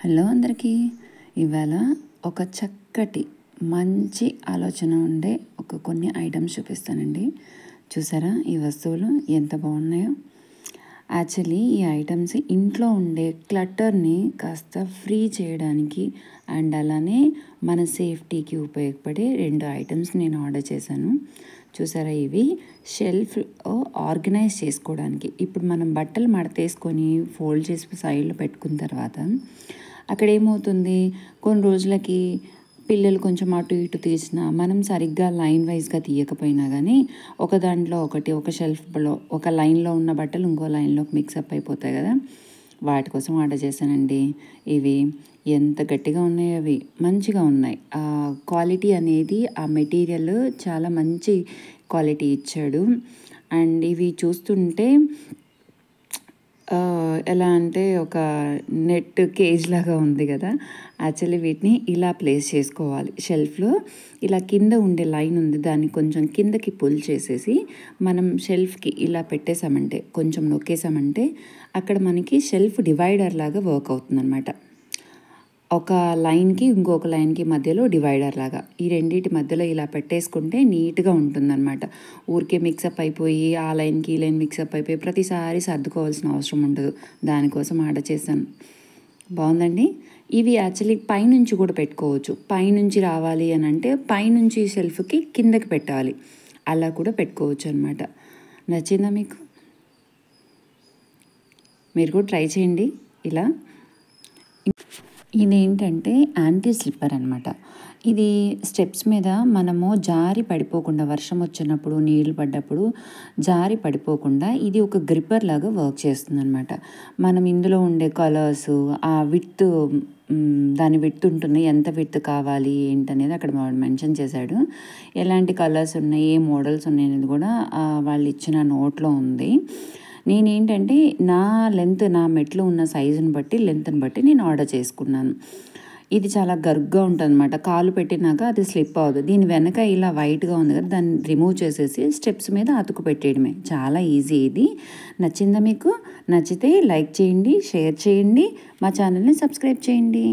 Hello అందరికీ. ఇవాళ ఒక చక్కటి మంచి ఆలోచన ఉండే కొన్ని ఐటమ్స్ చూపిస్తానండి. చూసారా ఈ వస్తువులు ఎంత బాగున్నాయో. యాక్చువల్లీ ఈ ఐటమ్స్ ఇంట్లో ఉండే క్లటర్ని కాస్త ఫ్రీ చేయడానికి అండ్ అలానే మన సేఫ్టీకి ఉపయోగపడే 2 ఐటమ్స్ నేను ఆర్డర్ చేశాను. చూసారా, ఇవి షెల్ఫ్ ఆర్గనైజ్ చేసుకోవడానికి. ఇప్పుడు మనం బట్టలు మడతేసుకొని ఫోల్డ్ చేసి సైడ్లో పెట్టుకున్న తర్వాత అక్కడ ఏమవుతుంది, కొన్ని రోజులకి పిల్లలు కొంచెం అటు ఇటు తీసినా మనం సరిగ్గా లైన్ వైజ్గా తీయకపోయినా కానీ ఒక దాంట్లో ఒకటి, ఒక షెల్ఫ్లో ఒక లైన్లో ఉన్న బట్టలు ఇంకో లైన్లోకి మిక్సప్ అయిపోతాయి కదా. వాటి కోసం ఆర్డర్ చేశానండి. ఇవి ఎంత గట్టిగా ఉన్నాయో, అవి మంచిగా ఉన్నాయి. ఆ క్వాలిటీ అనేది, ఆ మెటీరియల్ చాలా మంచి క్వాలిటీ ఇచ్చాడు. అండ్ ఇవి చూస్తుంటే ఎలా అంటే ఒక నెట్ కేజ్ లాగా ఉంది కదా. యాక్చువల్లీ వీటిని ఇలా ప్లేస్ చేసుకోవాలి. షెల్ఫ్లో ఇలా కింద ఉండే లైన్ ఉంది, దాన్ని కొంచెం కిందకి పుల్ చేసేసి మనం షెల్ఫ్కి ఇలా పెట్టేసామంటే, కొంచెం నొక్కేసామంటే అక్కడ మనకి షెల్ఫ్ డివైడర్ లాగా వర్క్ అవుతుంది అనమాట. ఒక లైన్కి ఇంకొక లైన్కి మధ్యలో డివైడర్ లాగా ఈ రెండింటి మధ్యలో ఇలా పెట్టేసుకుంటే నీట్గా ఉంటుందన్నమాట. ఊరికే మిక్సప్ అయిపోయి ఆ లైన్కి ఈ లైన్ మిక్సప్ అయిపోయి ప్రతిసారి సర్దుకోవాల్సిన అవసరం ఉండదు. దానికోసం ఆర్డర్ చేశాను. బాగుందండి. ఇవి యాక్చువల్లీ పైనుంచి కూడా పెట్టుకోవచ్చు. పైనుంచి రావాలి అని అంటే పైనుంచి షెల్ఫ్కి కిందకి పెట్టాలి, అలా కూడా పెట్టుకోవచ్చు అనమాట. నచ్చిందా మీకు? మీరు కూడా ట్రై చేయండి ఇలా. ఇదేంటంటే యాంటీ స్లిప్పర్ అనమాట. ఇది స్టెప్స్ మీద మనము జారి పడిపోకుండా, వర్షం వచ్చినప్పుడు నీళ్ళు పడ్డప్పుడు జారి పడిపోకుండా ఇది ఒక గ్రిప్పర్ లాగా వర్క్ చేస్తుంది అనమాట. మనం ఇందులో ఉండే కలర్స్, ఆ విడ్త్, దాని విడ్త్ ఉంటుంది, ఎంత విడ్త్ కావాలి ఏంటనేది అక్కడ మెన్షన్ చేశాడు. ఎలాంటి కలర్స్ ఉన్నాయి, ఏ మోడల్స్ ఉన్నాయి అనేది కూడా వాళ్ళు ఇచ్చిన నోట్లో ఉంది. నేనేంటంటే నా లెంత్, నా మెట్లు ఉన్న సైజుని బట్టి, లెంత్ని బట్టి నేను ఆర్డర్ చేసుకున్నాను. ఇది చాలా గరుగ్గా ఉంటుంది అనమాట. కాలు పెట్టినాక అది స్లిప్ అవ్వదు. దీని వెనక ఇలా వైట్గా ఉంది కదా, దాన్ని రిమూవ్ చేసేసి స్టెప్స్ మీద అతుకు పెట్టేయడమే. చాలా ఈజీ ఇది. నచ్చిందా మీకు? నచ్చితే లైక్ చేయండి, షేర్ చేయండి, మా ఛానల్ని సబ్స్క్రైబ్ చేయండి.